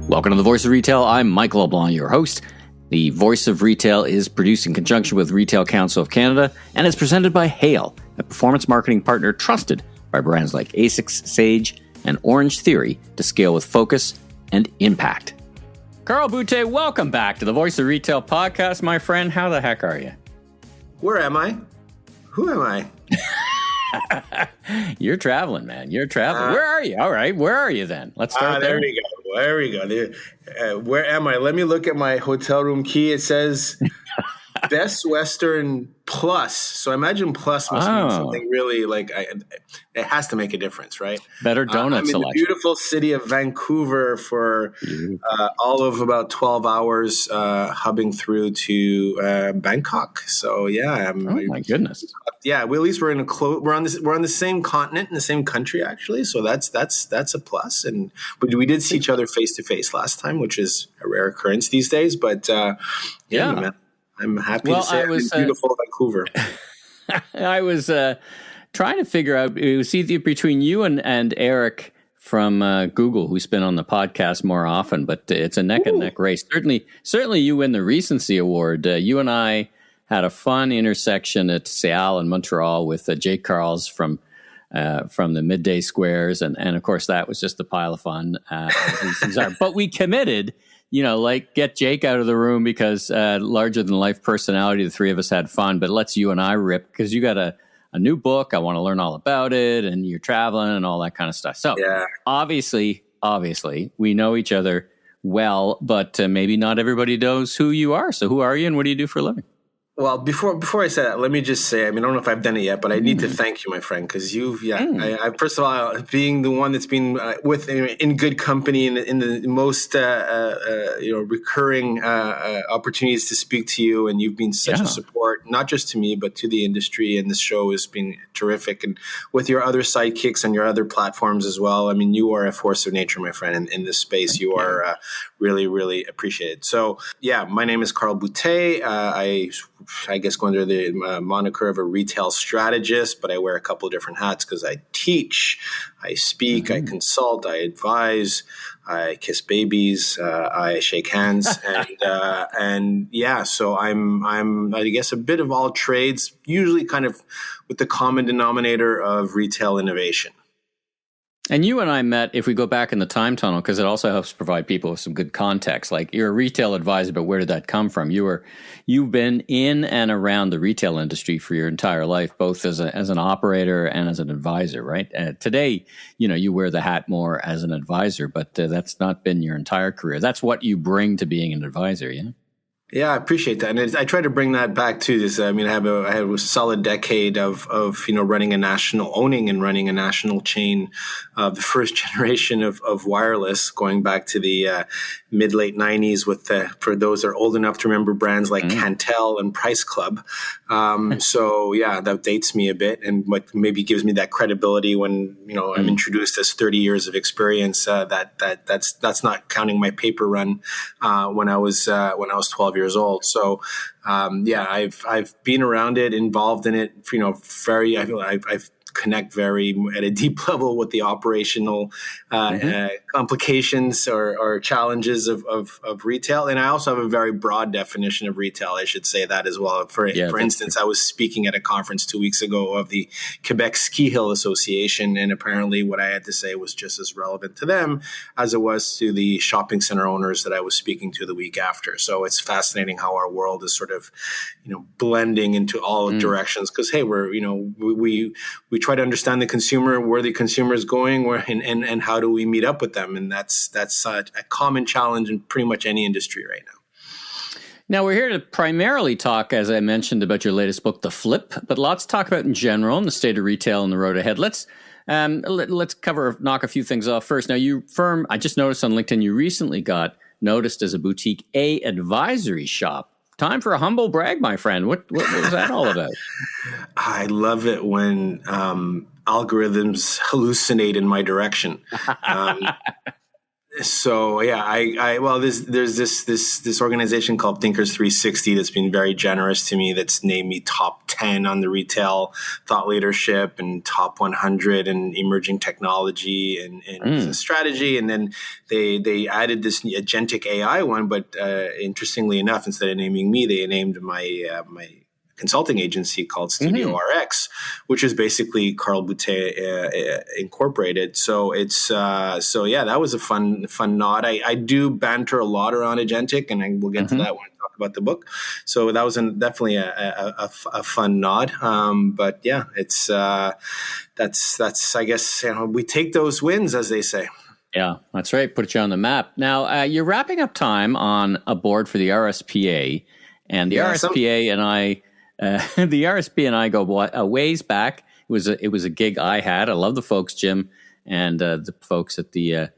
Welcome to The Voice of Retail. I'm Michael LeBlanc, your host. The Voice of Retail is produced in conjunction with Retail Council of Canada and is presented by Hale, a performance marketing partner trusted by brands like ASICS, Sage, and Orange Theory to scale with focus and impact. Carl Boutet, welcome back to the Voice of Retail podcast, my friend. How the heck are you? Where am I? Who am I? You're traveling, man. You're traveling. Where are you? All right. Where are you then? Let's start there. There we go. Where am I? Let me look at my hotel room key. It says Best Western Plus. So I imagine Plus must mean something really like it has to make a difference, right? Better donut I'm in selection. the beautiful city of Vancouver for all of about 12 hours, hubbing through to Bangkok. So yeah, my goodness. Yeah, at least we're in we're on the same continent in the same country actually. So that's a plus. And we did see each other face to face last time, which is a rare occurrence these days. But yeah, man. I'm happy to say I'm in beautiful Vancouver. I was trying to figure out, it was either between you and Eric from Google, who's been on the podcast more often, but it's a neck and neck race. Certainly you win the recency award. You and I had a fun intersection at Seattle and Montreal with Jake Carls from the Midday Squares. And of course, that was just a pile of fun. But we committed, get Jake out of the room because larger than life personality, the three of us had fun, but let's you and I rip because you got a new book. I want to learn all about it and you're traveling and all that kind of stuff. So obviously we know each other well, but maybe not everybody knows who you are. So who are you and what do you do for a living? Well, before I say that, let me just say, I don't know if I've done it yet, but I need to thank you, my friend, because I first of all, being the one that's been in good company in the most recurring opportunities to speak to you, and you've been such a support, not just to me, but to the industry, and this show has been terrific, and with your other sidekicks and your other platforms as well. You are a force of nature, my friend, in this space. You are really, really appreciated. So, my name is Carl Boutet. I guess go under the moniker of a retail strategist, but I wear a couple of different hats because I teach, I speak, I consult, I advise, I kiss babies, I shake hands, so I'm I guess a bit of all trades, usually kind of with the common denominator of retail innovation. And you and I met, if we go back in the time tunnel, because it also helps provide people with some good context. Like, you're a retail advisor, but where did that come from? You've been in and around the retail industry for your entire life, both as an operator and as an advisor, right? Today, you wear the hat more as an advisor, but that's not been your entire career. That's what you bring to being an advisor, yeah? Yeah, I appreciate that, and I try to bring that back to this. I have a solid decade of running and running a national chain, the first generation of wireless, going back to the mid-late 90s with for those that are old enough to remember brands like Cantel and Price Club. That dates me a bit, and what maybe gives me that credibility when I'm introduced as 30 years of experience. That's not counting my paper run when I was 12 years old. So, I've been around it, involved in it, I've connect at a deep level with the operational complications or challenges of retail. And I also have a very broad definition of retail. I should say that as well. For instance, I was speaking at a conference 2 weeks ago of the Quebec Ski Hill Association, and apparently what I had to say was just as relevant to them as it was to the shopping center owners that I was speaking to the week after. So it's fascinating how our world is sort of, blending into all directions. Because hey, we try to understand the consumer, where the consumer is going, and how do we meet up with them, and that's a common challenge in pretty much any industry right now. Now we're here to primarily talk, as I mentioned, about your latest book, The Flip, but lots to talk about in general and the state of retail and the road ahead. Let's knock a few things off first. Now, I just noticed on LinkedIn you recently got noticed as a boutique advisory shop. Time for a humble brag, my friend. What was that all about? I love it when algorithms hallucinate in my direction. So yeah, well, there's this organization called Thinkers 360 that's been very generous to me. That's named me top 10 on the retail thought leadership and top 100 in emerging technology and business strategy. And then they added this agentic AI one, but interestingly enough, instead of naming me, they named my consulting agency called Studio RX, which is basically Carl Boutet incorporated. So it's so that was a fun nod. I do banter a lot around agentic, and we'll get to that when I talk about the book. So that was definitely a fun nod. But yeah, it's that's I guess we take those wins, as they say. Yeah, that's right. Put you on the map. Now you're wrapping up time on a board for the RSPA, and the RSPA and I. The RSP and I go a ways back. It was a gig I had. I love the folks, Jim, and the folks at the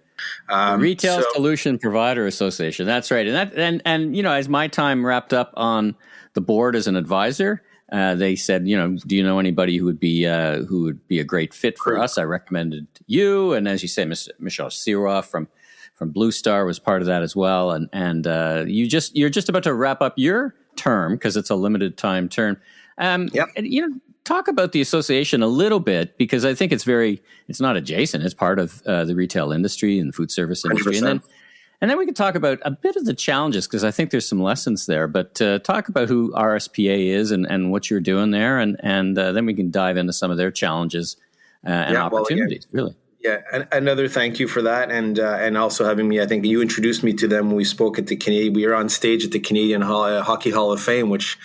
Retail Solution Provider Association. That's right. And as my time wrapped up on the board as an advisor, they said, do you know anybody who would be a great fit for us? I recommended you, and as you say, Michelle Siroff from Blue Star was part of that as well. And you're just about to wrap up your term because it's a limited time term. Talk about the association a little bit, because I think it's not adjacent. It's part of the retail industry and the food service industry. 100%. And then we can talk about a bit of the challenges, because I think there's some lessons there. But talk about who RSPA is and what you're doing there, and then we can dive into some of their challenges and opportunities. Really. Yeah, another thank you for that, and also having me. I think you introduced me to them when we spoke at the Canadian. We were on stage at the Canadian Hockey Hall of Fame, which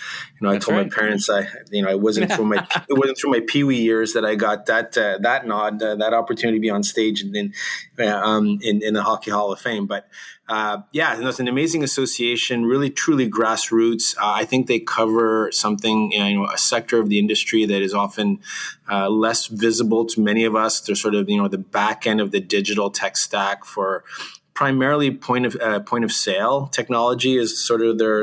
I told my parents it wasn't through my Pee-wee years that I got that nod, that opportunity to be on stage in the Hockey Hall of Fame. But it's an amazing association, really truly grassroots. I think they cover something, a sector of the industry that is often less visible to many of us. They're sort of the back end of the digital tech stack for primarily point of sale technology is sort of their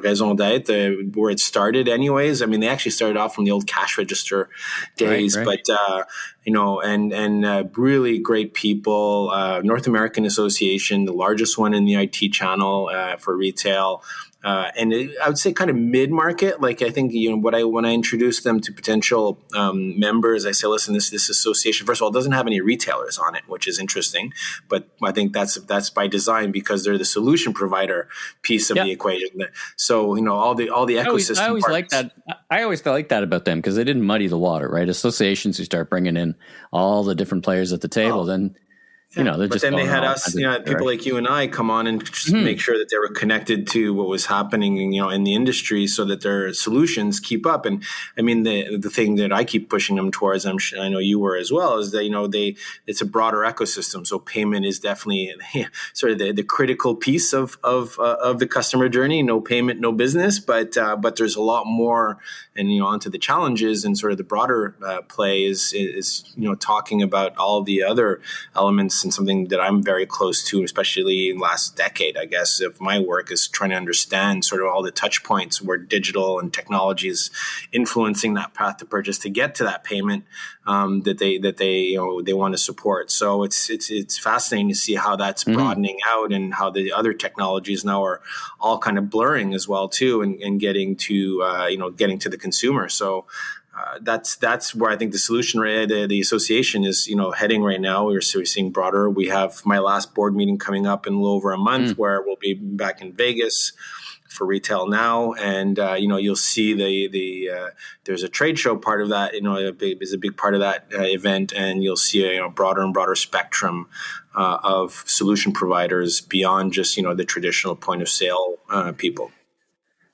raison d'être, where it started anyways. I mean, they actually started off from the old cash register days, right. But, and really great people, North American Association, the largest one in the IT channel for retail. And I would say kind of mid-market. Like, I think, when I introduce them to potential members, I say, listen, this association, first of all, doesn't have any retailers on it, which is interesting. But I think that's by design, because they're the solution provider piece of the equation. So, all the ecosystem. I always like that. I always like that about them, because they didn't muddy the water, right? Associations who start bringing in all the different players at the table, then. But then they had us, people like you and I come on and just make sure that they were connected to what was happening, in the industry, so that their solutions keep up. And I mean, the thing that I keep pushing them towards, I know you were as well, is that, it's a broader ecosystem. So payment is definitely sort of the critical piece of the customer journey. No payment, no business. But there's a lot more, and onto the challenges and sort of the broader play is talking about all the other elements. And something that I'm very close to, especially in the last decade, I guess, of my work, is trying to understand sort of all the touch points where digital and technology is influencing that path to purchase to get to that payment that they want to support. So it's fascinating to see how that's broadening out, and how the other technologies now are all kind of blurring as well too, and getting to the consumer. So. That's where I think the solution, the association is, heading right now. We're seeing broader. We have my last board meeting coming up in a little over a month, where we'll be back in Vegas for Retail Now, and you'll see there's a trade show part of that. Is a big part of that event, and you'll see a broader and broader spectrum of solution providers beyond just the traditional point of sale people.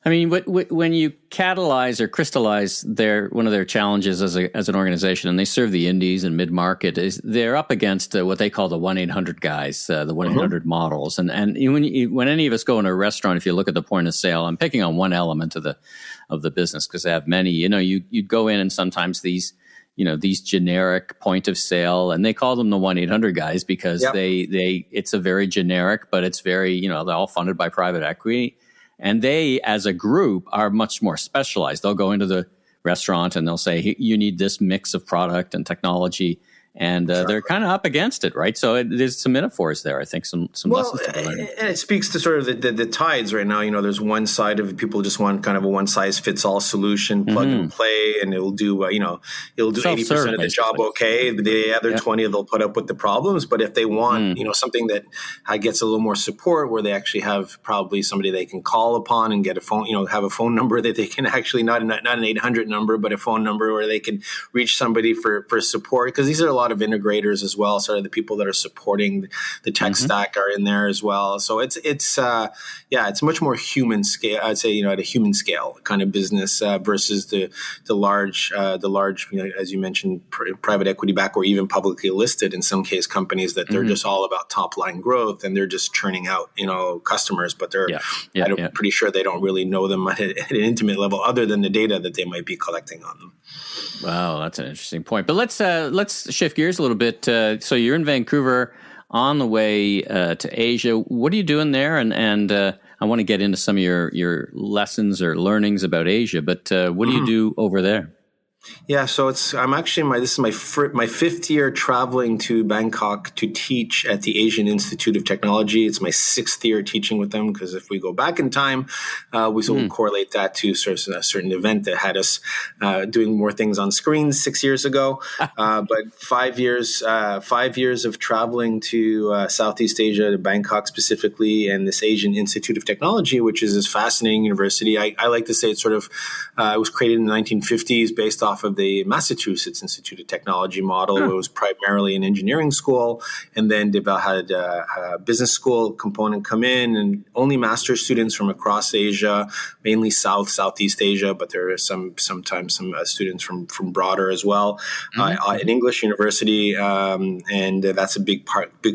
I mean, when you catalyze or crystallize one of their challenges as an organization, and they serve the indies and mid-market, is they're up against what they call the 1-800 guys, the 1-800 models. And when any of us go in a restaurant, if you look at the point of sale, I'm picking on one element of the business, because they have many. You'd go in, and sometimes these generic point of sale, and they call them the 1-800 guys, because it's a very generic, but it's very, they're all funded by private equity. And they, as a group, are much more specialized. They'll go into the restaurant and they'll say, you need this mix of product and technology. and they're kind of up against it, right? So there's some metaphors there. I think some lessons to be learned. And it speaks to sort of the tides right now. There's one side of it, people just want kind of a one size fits all solution, plug and play, and it'll do it'll do 80% of the job okay. The other 20 they'll put up with the problems. But if they want something that gets a little more support, where they actually have probably somebody they can call upon and get a phone, have a phone number that they can actually not an 800 number, but a phone number where they can reach somebody for support, because these are a lot of integrators as well. Sort of the people that are supporting the tech stack are in there as well. So it's much more human scale. I'd say at a human scale kind of business versus the large as you mentioned, private equity back or even publicly listed in some case companies that they're just all about top line growth and they're just churning out customers, but they're pretty sure they don't really know them at an intimate level other than the data that they might be collecting on them. Wow, that's an interesting point. But let's shift gears a little bit. So you're in Vancouver on the way to Asia. What are you doing there? And I want to get into some of your lessons or learnings about Asia. But what do you do over there? Yeah, so I'm actually this is my fifth year traveling to Bangkok to teach at the Asian Institute of Technology. It's my sixth year teaching with them, because if we go back in time, we sort of correlate that to sort of a certain event that had us doing more things on screens 6 years ago. But 5 years of traveling to Southeast Asia, to Bangkok specifically, and this Asian Institute of Technology, which is this fascinating university. I like to say it's sort of it was created in the 1950s based off of the Massachusetts Institute of Technology model. It was primarily an engineering school, and then had a business school component come in, and only master's students from across Asia, mainly Southeast Asia, but there are sometimes some students from broader as well. An English university, and that's a big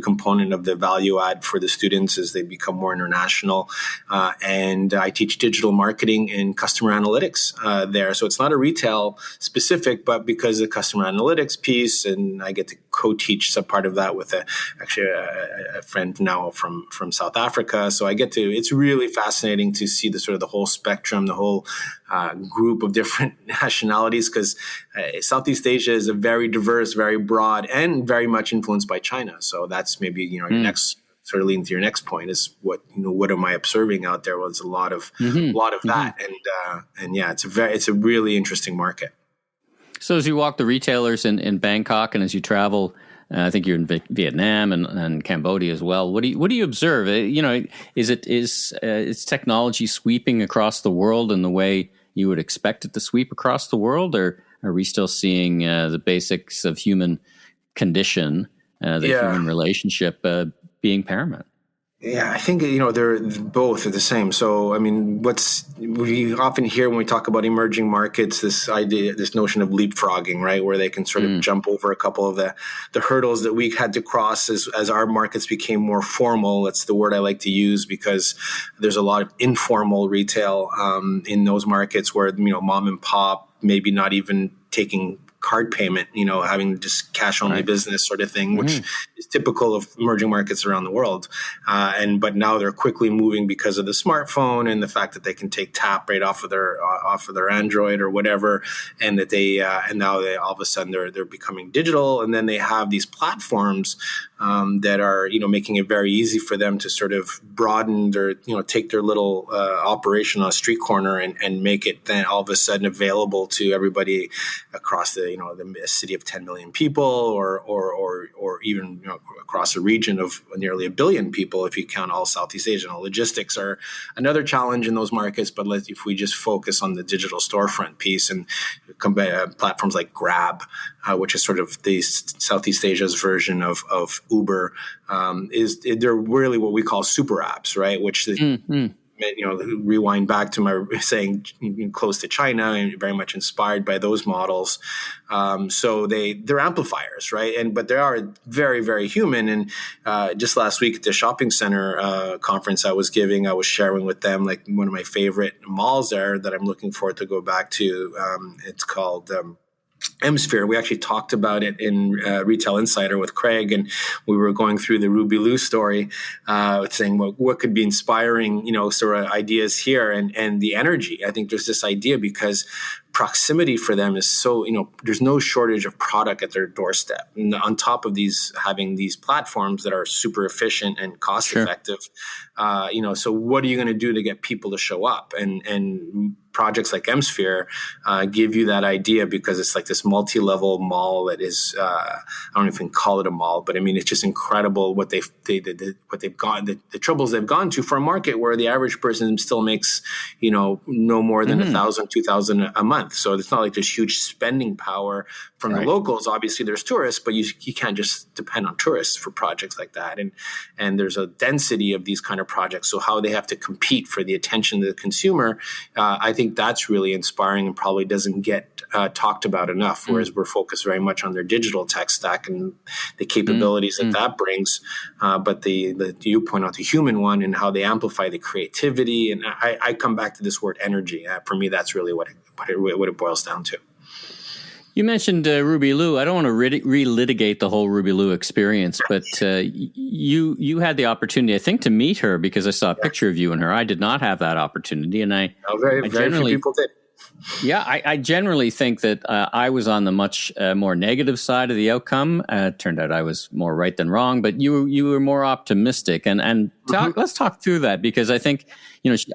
component of the value add for the students as they become more international. And I teach digital marketing and customer analytics there, so it's not a retail specific, but because of the customer analytics piece, and I get to co-teach some part of that with a friend now from South Africa. So it's really fascinating to see the whole spectrum, the whole group of different nationalities, because Southeast Asia is a very diverse, very broad, and very much influenced by China. So that's maybe, your next sort of leading to your next point is what am I observing out there? Was a lot of that. And it's a really interesting market. So as you walk the retailers in Bangkok, and as you travel, I think you're in Vietnam and Cambodia as well. What do you observe? Is technology sweeping across the world in the way you would expect it to sweep across the world, or are we still seeing the basics of human condition, human relationship being paramount? Yeah, I think, they're both are the same. So, I mean, we often hear when we talk about emerging markets, this notion of leapfrogging, right? Where they can sort of jump over a couple of the hurdles that we had to cross as our markets became more formal. That's the word I like to use, because there's a lot of informal retail in those markets where, mom and pop, maybe not even taking card payment, having just cash only business sort of thing, which is typical of emerging markets around the world. But now they're quickly moving because of the smartphone and the fact that they can take tap right off of their Android or whatever, and that and now they all of a sudden they're becoming digital, and then they have these platforms that are making it very easy for them to sort of broaden their take their little operation on a street corner and make it then all of a sudden available to everybody across the city of 10 million people, or even across a region of nearly 1 billion people if you count all Southeast Asia. Logistics are another challenge in those markets, but if we just focus on the digital storefront piece and platforms like Grab, which is sort of the Southeast Asia's version of Uber, they're really what we call super apps, right? Which rewind back to my saying close to China and very much inspired by those models. So they're amplifiers, right? But they are very, very human. And just last week at the shopping center conference I was giving, I was sharing with them like one of my favorite malls there that I'm looking forward to go back to. It's called M-Sphere. We actually talked about it in Retail Insider with Craig, and we were going through the Ruby Lou story, saying what could be inspiring, sort of ideas here and the energy. I think there's this idea because proximity for them is so, there's no shortage of product at their doorstep. And on top of having these platforms that are super efficient and cost effective, so what are you going to do to get people to show up? And projects like MSphere give you that idea, because it's like this multi-level mall that is, I don't even call it a mall, but I mean, it's just incredible what they've gone, the troubles they've gone to for a market where the average person still makes, no more than $1,000, $2,000 a month. So it's not like there's huge spending power from the locals. Obviously there's tourists, but you can't just depend on tourists for projects like that. And there's a density of these kind of projects. So how they have to compete for the attention of the consumer, I think that's really inspiring and probably doesn't get talked about enough, whereas we're focused very much on their digital tech stack and the capabilities that brings. But you point out the human one and how they amplify the creativity. And I come back to this word energy. For me, that's really what it boils down to. You mentioned Ruby Lou. I don't want to relitigate the whole Ruby Lou experience, but you had the opportunity, I think, to meet her, because I saw a picture of you and her. I did not have that opportunity, and very few people did. Yeah, I generally think that I was on the much more negative side of the outcome. Turned out I was more right than wrong, but you were more optimistic. And let's talk through that, because I think,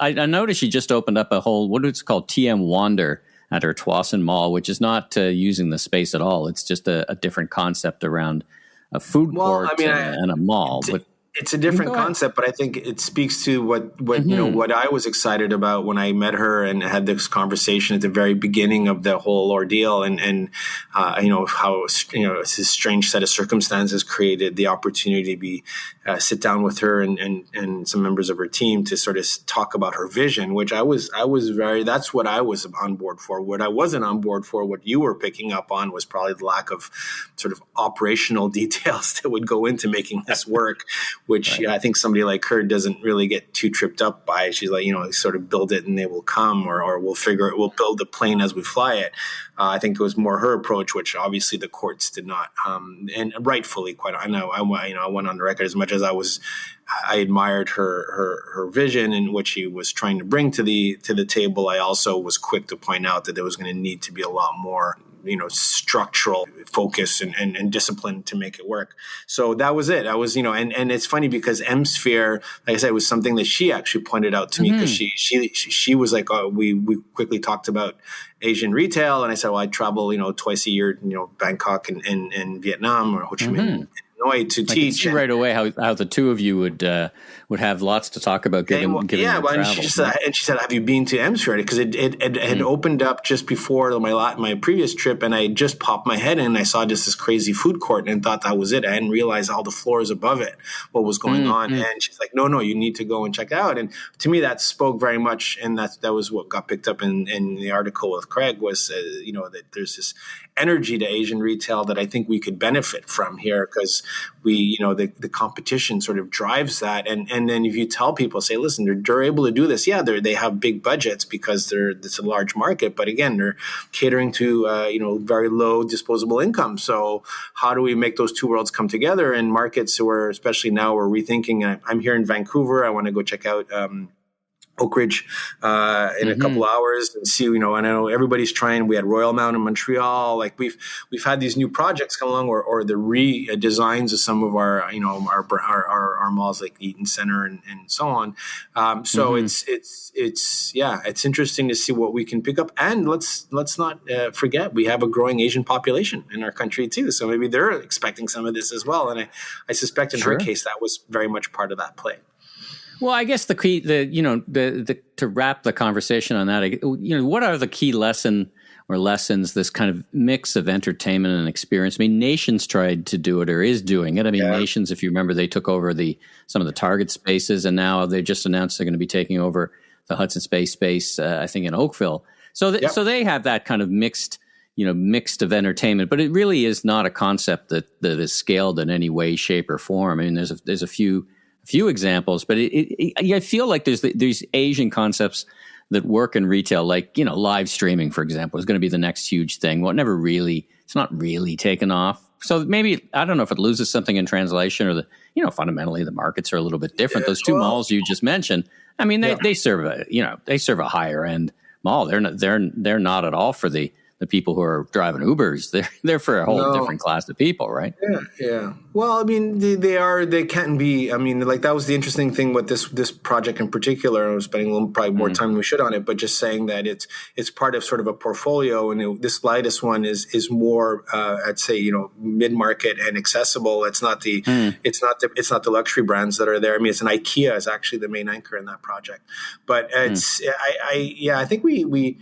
I noticed she just opened up a whole, what is it called, TM Wander at her Twassen Mall, which is not using the space at all. It's just a different concept around a food court and a mall. But it's a different concept, but I think it speaks to what I was excited about when I met her and had this conversation at the very beginning of the whole ordeal, and how it's this strange set of circumstances created the opportunity to sit down with her and some members of her team to sort of talk about her vision, which that's what I was on board for. What I wasn't on board for, what you were picking up on, was probably the lack of sort of operational details that would go into making this work, which I think somebody like her doesn't really get too tripped up by. She's like, sort of build it and they will come, or we'll build the plane as we fly it. I think it was more her approach, which obviously the courts did not, and rightfully quite. I know I went on the record, as much as I admired her vision and what she was trying to bring to the table. I also was quick to point out that there was going to need to be a lot more structural focus and discipline to make it work. So that was it. I was, and it's funny because MSphere, like I said, was something that she actually pointed out to me, because she was like, we quickly talked about Asian retail. And I said, well, I travel, twice a year, Bangkok and Vietnam, or Ho Chi Minh, Hanoi to teach. I can see right away how the two of you would have lots to talk about given travel. And she said, have you been to MSphere? Because it had opened up just before my previous trip, and I just popped my head in and I saw just this crazy food court and thought that was it. I hadn't realized all the floors above it, what was going on. And she's like, no, you need to go and check it out. And to me, that spoke very much, and that was what got picked up in the article with Craig, was that there's this energy to Asian retail that I think we could benefit from here, because the competition sort of drives that. And then if you tell people, say, listen, they're able to do this. Yeah, they have big budgets because it's a large market. But again, they're catering to, very low disposable income. So how do we make those two worlds come together in markets where, especially now, we're rethinking? I'm here in Vancouver. I want to go check out Oak Ridge in a couple hours and see, and I know everybody's trying. We had Royal Mount in Montreal. Like we've had these new projects come along, or the redesigns of some of our malls, like Eaton Center and so on. So it's interesting to see what we can pick up. And let's not forget, we have a growing Asian population in our country too. So maybe they're expecting some of this as well. And I suspect in her case, that was very much part of that play. Well, I guess the key, to wrap the conversation on that, what are the key lessons, this kind of mix of entertainment and experience? I mean, Nations tried to do it, or is doing it. I mean, Nations, if you remember, they took over some of the Target spaces, and now they just announced they're going to be taking over the Hudson space, I think, in Oakville. So they have that kind of mixed of entertainment, but it really is not a concept that is scaled in any way, shape, or form. I mean, there's a few examples, but I feel like there's these Asian concepts that work in retail, like, live streaming, for example, is going to be the next huge thing. Well, it's not really taken off. So maybe, I don't know if it loses something in translation, or fundamentally the markets are a little bit different. Those two malls you just mentioned, I mean, they serve a higher end mall. They're not at all for the people who are driving Ubers. They're for a whole different class of people, right? Yeah. Well, I mean, they can be. I mean, like that was the interesting thing with this project in particular. I was spending a little, probably more time than we should on it, but just saying that it's part of sort of a portfolio, and this latest one is more, I'd say, mid-market and accessible. It's not the luxury brands that are there. I mean, it's an IKEA is actually the main anchor in that project, but I think we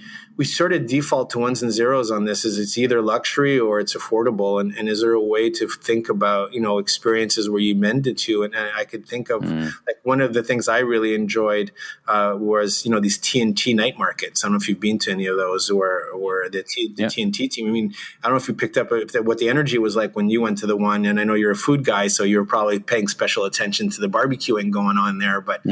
sort of default to ones and zeros on this. Is it's either luxury or it's affordable, and is there a way to think about experiences where you mend it to? And I could think of like one of the things I really enjoyed was these TNT night markets. I don't know if you've been to any of those, or the TNT team. I mean, I don't know if you picked up what the energy was like when you went to the one. And I know you're a food guy, so you're probably paying special attention to the barbecuing going on there. But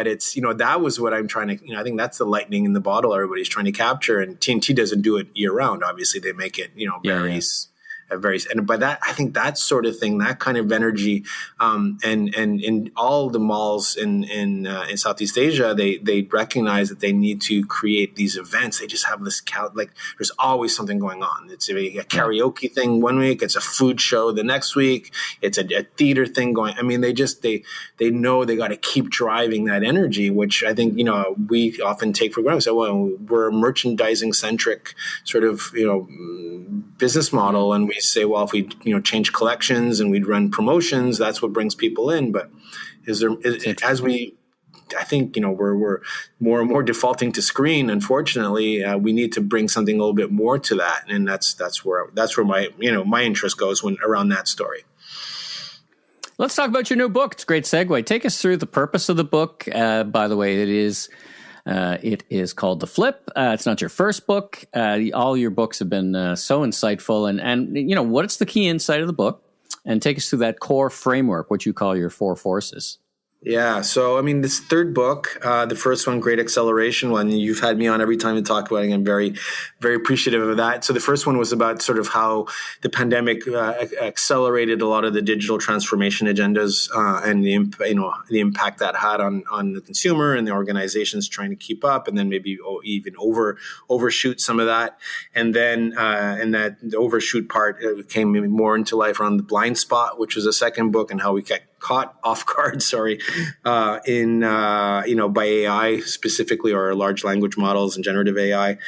it's that was what I'm trying to. I think that's the lightning in the bottle everybody's trying to capture. And TNT doesn't do it year round. Obviously, they make it but that, I think that sort of thing, that kind of energy, and in all the malls in Southeast Asia, they recognize that they need to create these events. They just have this there's always something going on. It's a karaoke thing one week, it's a food show the next week, it's a theater thing going. I mean, they know they got to keep driving that energy, which I think we often take for granted. So we're a merchandising centric sort of business model, and we say, well, if we change collections and we'd run promotions, that's what brings people in. But I think we're more and more defaulting to screen. Unfortunately, we need to bring something a little bit more to that, and that's where my interest goes around that story. Let's talk about your new book. It's a great segue. Take us through the purpose of the book. By the way, it is called The Flip. It's not your first book. All your books have been so insightful. And what's the key insight of the book? And take us through that core framework, what you call your 4 forces. Yeah. So, I mean, this third book, the first one, Great Acceleration, one you've had me on every time to talk about it. I'm very, very appreciative of that. So the first one was about sort of how the pandemic accelerated a lot of the digital transformation agendas and the impact that had on the consumer and the organizations trying to keep up, and then maybe even overshoot some of that. And then and that the overshoot part came more into life around the blind spot, which was a second book, and how we get caught off guard, by AI specifically, or large language models and generative AI.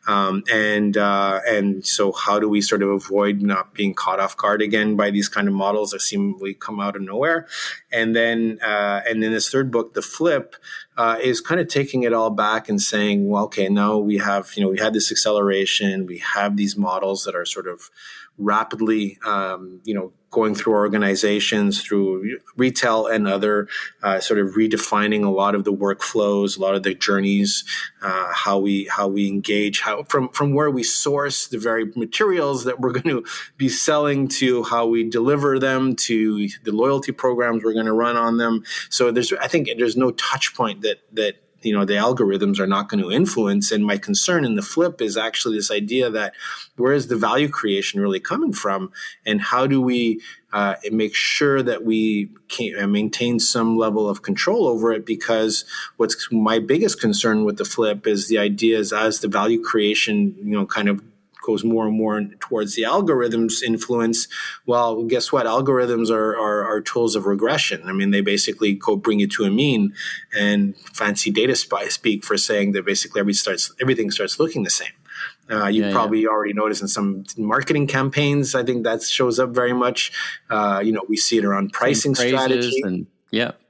And so how do we sort of avoid not being caught off guard again by these kind of models that seemingly come out of nowhere? And then this third book, The Flip, is kind of taking it all back and saying, well, okay, now we have, we had this acceleration, we have these models that are sort of rapidly, going through organizations, through retail and other, sort of redefining a lot of the workflows, a lot of the journeys, how we engage, from where we source the very materials that we're going to be selling, to how we deliver them, to the loyalty programs we're going to run on them. So I think there's no touch point that the algorithms are not going to influence. And my concern in The Flip is actually this idea that where is the value creation really coming from, and how do we make sure that we can maintain some level of control over it? Because what's my biggest concern with The Flip is the idea is, as the value creation, kind of goes more and more towards the algorithms influence. Well, guess what? Algorithms are tools of regression. I mean, they basically bring you to a mean, and fancy data speak for saying that basically everything starts looking the same. You probably already noticed in some marketing campaigns, I think that shows up very much. We see it around pricing strategy.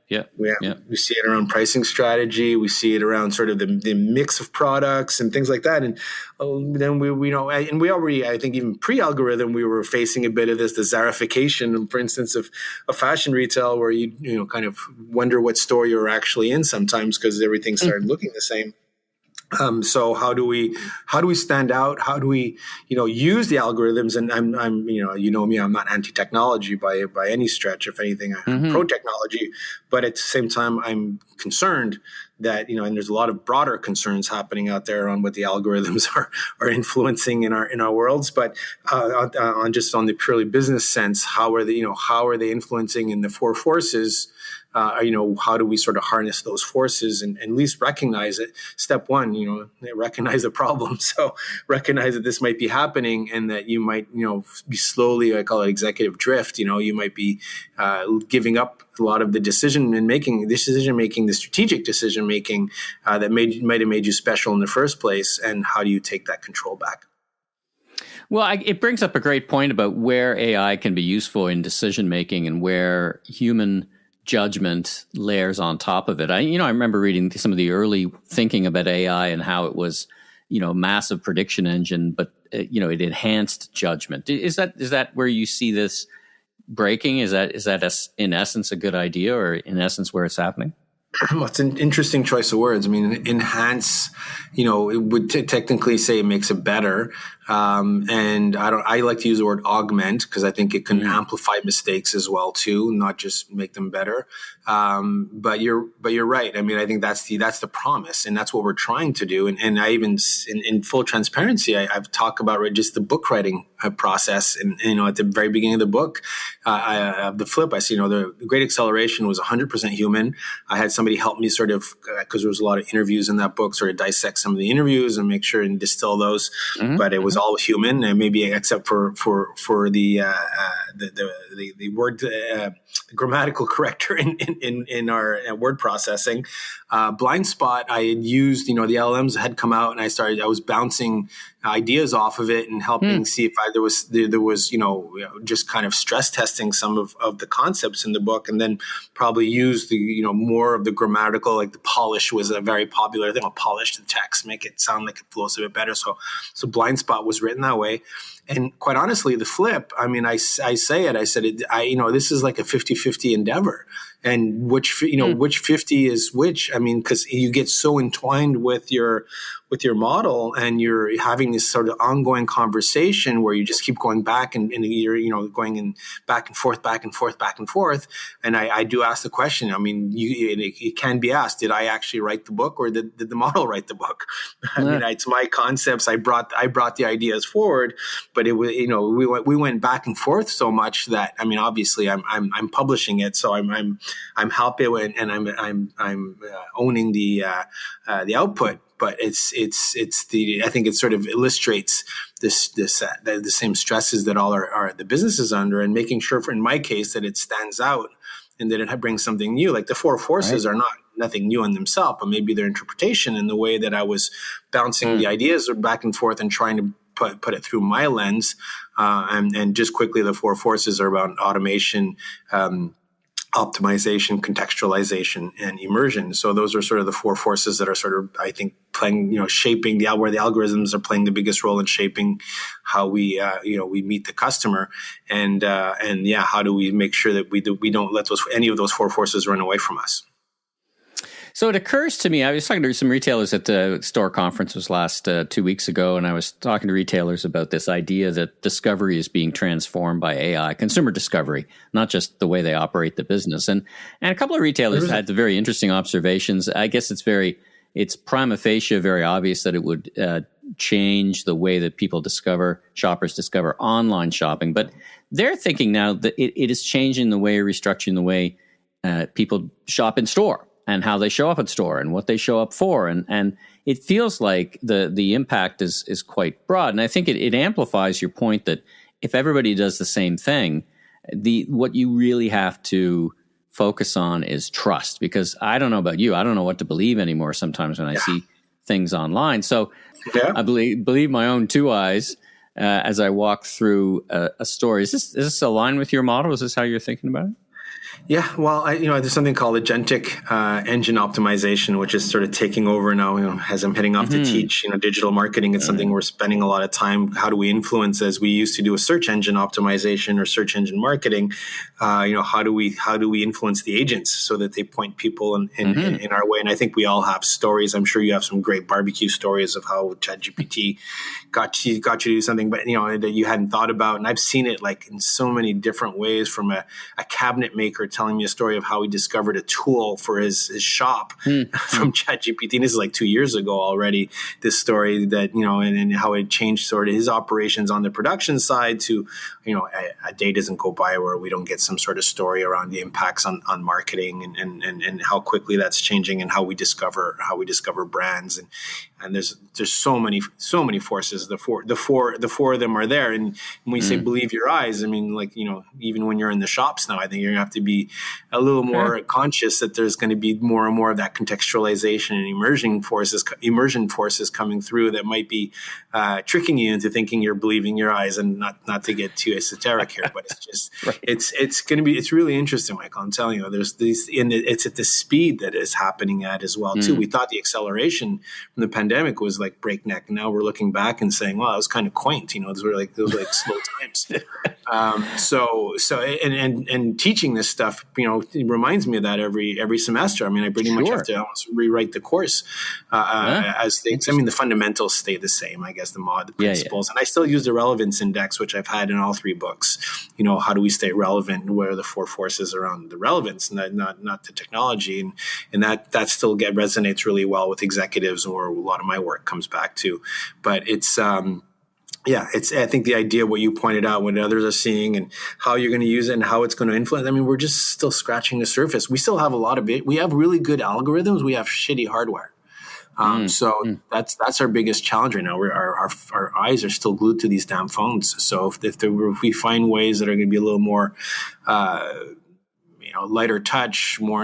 We see it around pricing strategy. We see it around sort of the mix of products and things like that. And then we already, I think even pre-algorithm, we were facing a bit of the Zarification, for instance, of fashion retail, where you kind of wonder what store you're actually in sometimes, because everything started looking the same. So how do we stand out? How do we, use the algorithms? And I'm me, I'm not anti-technology by any stretch. If anything, I'm pro-technology. But at the same time, I'm concerned that, and there's a lot of broader concerns happening out there on what the algorithms are influencing in our worlds. But on the purely business sense, how are they influencing in the 4 forces? how do we sort of harness those forces and at least recognize it? Step one, recognize the problem. So recognize that this might be happening and that you might, be slowly, I call it executive drift. You might be giving up a lot of the decision making, the strategic decision making that might have made you special in the first place. And how do you take that control back? Well, it brings up a great point about where AI can be useful in decision making and where human judgment layers on top of it. I remember reading some of the early thinking about AI and how it was, massive prediction engine, but it enhanced judgment. Is that where you see this breaking? Is that in essence a good idea, or in essence where it's happening? Well, it's an interesting choice of words. I mean, enhance, it would technically say it makes it better. And I like to use the word augment because I think it can amplify mistakes as well too, not just make them better. But you're right. I mean, I think that's the promise, and that's what we're trying to do. And I even, in full transparency, I've talked about just the book writing process. And, at the very beginning of the book, the flip, I see, the Great Acceleration was 100% human. I had somebody help me sort of, because there was a lot of interviews in that book, sort of dissect some of the interviews and make sure and distill those. But it was all human, and maybe except for the word, the grammatical corrector in our word processing. Blind Spot, I had used, the LLMs had come out, and I was bouncing ideas off of it and helping see if there was just kind of stress testing some of the concepts in the book, and then probably use the more of the grammatical, like the polish was a very popular thing. I'll polish the text, make it sound like it flows a bit better. So Blind Spot was written that way. And quite honestly, the flip, I mean, I said, this is like a 50-50 endeavor. And which 50 is which? I mean, because you get so entwined with your model, and you're having this sort of ongoing conversation where you just keep going back and you're going in back and forth. And I do ask the question. I mean, it can be asked: did I actually write the book, or did the model write the book? I mean, it's my concepts. I brought the ideas forward, but it was we went back and forth so much that, I mean, obviously I'm publishing it, so I'm helping and I'm owning the output. But I think it sort of illustrates the same stresses that all are the businesses under, and making sure, in my case, that it stands out and that it brings something new. Like the four forces are nothing new in themselves, but maybe their interpretation and the way that I was bouncing the ideas back and forth and trying to put it through my lens. And just quickly, the four forces are about automation, optimization, contextualization, and immersion. So those are sort of the four forces that are sort of, I think, playing, shaping where the algorithms are playing the biggest role in shaping how we meet the customer, and how do we make sure that we don't let any of those four forces run away from us. So it occurs to me, I was talking to some retailers at the store conference was last 2 weeks ago, and I was talking to retailers about this idea that discovery is being transformed by AI, consumer discovery, not just the way they operate the business. And a couple of retailers had the very interesting observations. I guess it's prima facie very obvious that it would change the way that shoppers discover online shopping. But they're thinking now that it is changing the way, restructuring the way people shop in store, and how they show up at store and what they show up for. And it feels like the impact is quite broad. And I think it amplifies your point that if everybody does the same thing, what you really have to focus on is trust. Because I don't know about you, I don't know what to believe anymore sometimes when I see things online. So I believe my own two eyes as I walk through a store. Is this aligned with your model? Is this how you're thinking about it? Yeah, well, there's something called agentic engine optimization, which is sort of taking over now. As I'm heading off to teach, digital marketing, it's something we're spending a lot of time. How do we influence, as we used to do with search engine optimization or search engine marketing? How do we influence the agents so that they point people in our way? And I think we all have stories. I'm sure you have some great barbecue stories of how ChatGPT got you to do something, but that you hadn't thought about. And I've seen it like in so many different ways, from a cabinet maker maker telling me a story of how he discovered a tool for his shop from ChatGPT. And this is like 2 years ago already, this story that, and how it changed sort of his operations on the production side to, a day doesn't go by where we don't get some sort of story around the impacts on marketing and how quickly that's changing and how we discover brands. And there's so many forces. The four of them are there. And when we say believe your eyes, I mean, like, even when you're in the shops now, I think you're going to have to be a little more conscious that there's going to be more and more of that contextualization and immersion forces coming through that might be tricking you into thinking you're believing your eyes. And not to get too esoteric here, but it's just it's really interesting, Michael. I'm telling you, there's these, and it's at the speed that is happening at as well too. We thought the acceleration from the pandemic was like breakneck. Now we're looking back and saying, "Wow, it was kind of quaint." Those were like slow times. And teaching this stuff, it reminds me of that every semester. I mean, I pretty much have to almost rewrite the course as things. I mean, the fundamentals stay the same, I guess, the principles, and I still use the relevance index, which I've had in all 3 books. How do we stay relevant, and what are the 4 forces around the relevance, not the technology, and that still resonates really well with executives, or a lot of my work comes back to. But it's I think the idea, what you pointed out, what others are seeing and how you're going to use it and how it's going to influence. I mean, we're just still scratching the surface. We still have a lot of it. We have really good algorithms. We have shitty hardware. That's our biggest challenge right now. Our eyes are still glued to these damn phones. So if we find ways that are going to be a little more, lighter touch, more,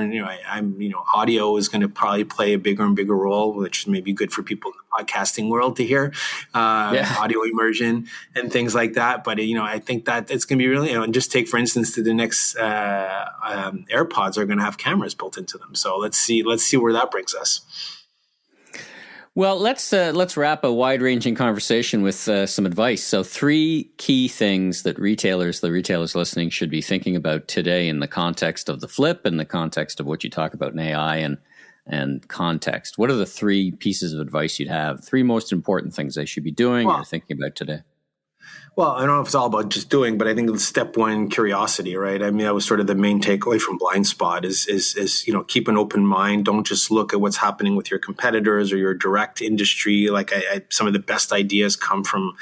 audio is going to probably play a bigger and bigger role, which may be good for people in the podcasting world to hear, audio immersion and things like that. But, I think that it's going to be really, and just take, for instance, to the next AirPods are going to have cameras built into them. So let's see where that brings us. Well, let's wrap a wide-ranging conversation with some advice. So 3 key things that the retailers listening should be thinking about today in the context of the flip and the context of what you talk about in AI and context. What are the 3 pieces of advice you'd have? 3 most important things they should be doing or thinking about today? Well, I don't know if it's all about just doing, but I think step 1, curiosity, right? I mean, that was sort of the main takeaway from Blind Spot is keep an open mind. Don't just look at what's happening with your competitors or your direct industry. Like some of the best ideas come from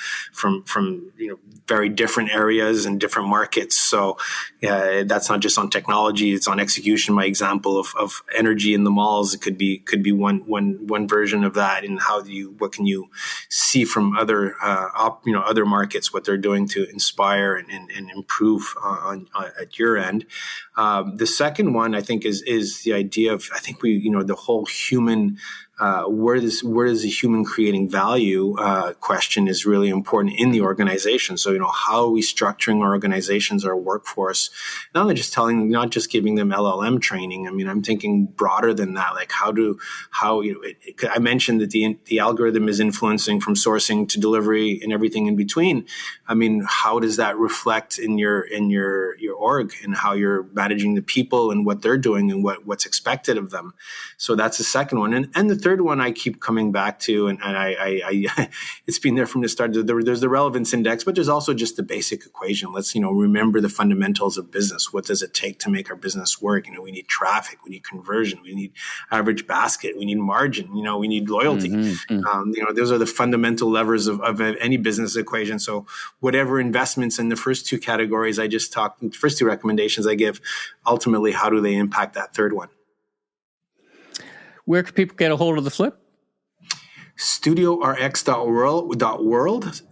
very different areas and different markets. So that's not just on technology; it's on execution. My example of energy in the malls, it could be one version of that. And what can you see from other markets, what they're doing to inspire and improve at your end. The second one, I think, is the idea of, I think the whole human, where does the human creating value question is really important in the organization. So, how are we structuring our organizations, our workforce? Not just giving them LLM training. I mean, I'm thinking broader than that. Like I mentioned that the algorithm is influencing from sourcing to delivery and everything in between. I mean, how does that reflect in your org and how you're managing the people and what they're doing and what's expected of them? So that's the second one. And the third one I keep coming back to, and I it's been there from the start. There's the relevance index, but there's also just the basic equation. Let's, remember the fundamentals of business. What does it take to make our business work? We need traffic, we need conversion, we need average basket, we need margin, we need loyalty. Those are the fundamental levers of any business equation. So whatever investments in the first 2 categories I just talked, the first 2 recommendations I give, ultimately, how do they impact that third one? Where can people get a hold of the flip? StudioRx.world.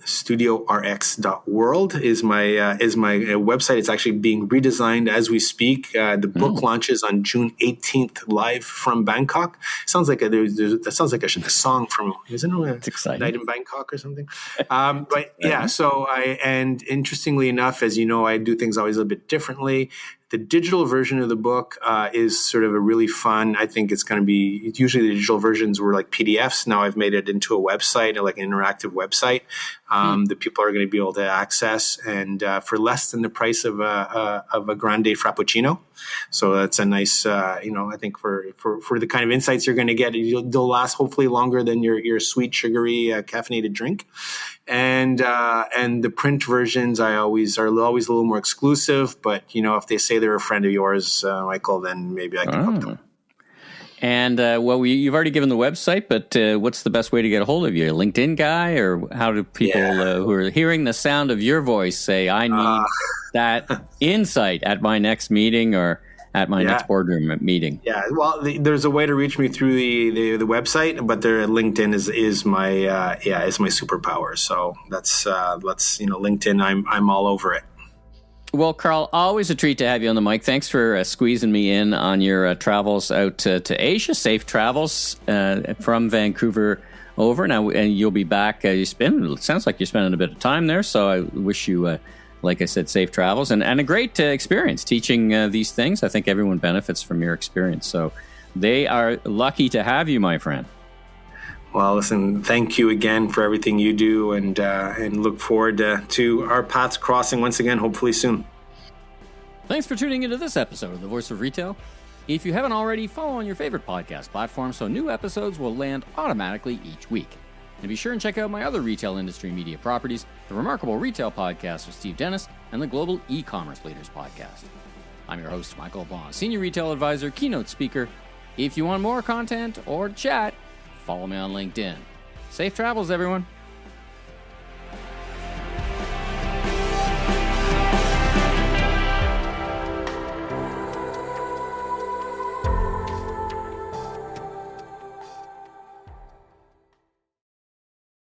StudioRx.world is my website. It's actually being redesigned as we speak. The book launches on June 18th, live from Bangkok. Sounds like that sounds like a song from, isn't it? It's exciting. Night in Bangkok or something. But yeah, so and interestingly enough, as you know, I do things always a little bit differently. The digital version of the book is sort of a really fun. I think it's going to be. Usually, the digital versions were like PDFs. Now I've made it into a website, like an interactive website that people are going to be able to access, and for less than the price of a grande frappuccino. So that's a nice, I think for the kind of insights you're going to get, they'll last hopefully longer than your sweet, sugary, caffeinated drink. and the print versions are always a little more exclusive. But if they say they're a friend of yours, Michael, then maybe I can help them. And you've already given the website, but what's the best way to get a hold of you? A LinkedIn guy, or how do people who are hearing the sound of your voice say, "I need that insight at my next meeting or at my next boardroom meeting"? Yeah, well, there's a way to reach me through the website, but LinkedIn is my superpower. So that's LinkedIn. I'm all over it. Well, Carl, always a treat to have you on the mic. Thanks for squeezing me in on your travels out to Asia. Safe travels from Vancouver over now, and you'll be back. It sounds like you're spending a bit of time there, so I wish you, like I said, safe travels and a great experience teaching these things. I think everyone benefits from your experience, so they are lucky to have you, my friend. Well, listen, thank you again for everything you do, and look forward to our paths crossing once again, hopefully soon. Thanks for tuning into this episode of The Voice of Retail. If you haven't already, follow on your favorite podcast platform so new episodes will land automatically each week. And be sure and check out my other retail industry media properties, the Remarkable Retail Podcast with Steve Dennis and the Global E-Commerce Leaders Podcast. I'm your host, Michael LeBlanc, Senior Retail Advisor, Keynote Speaker. If you want more content or chat, follow me on LinkedIn. Safe travels, everyone.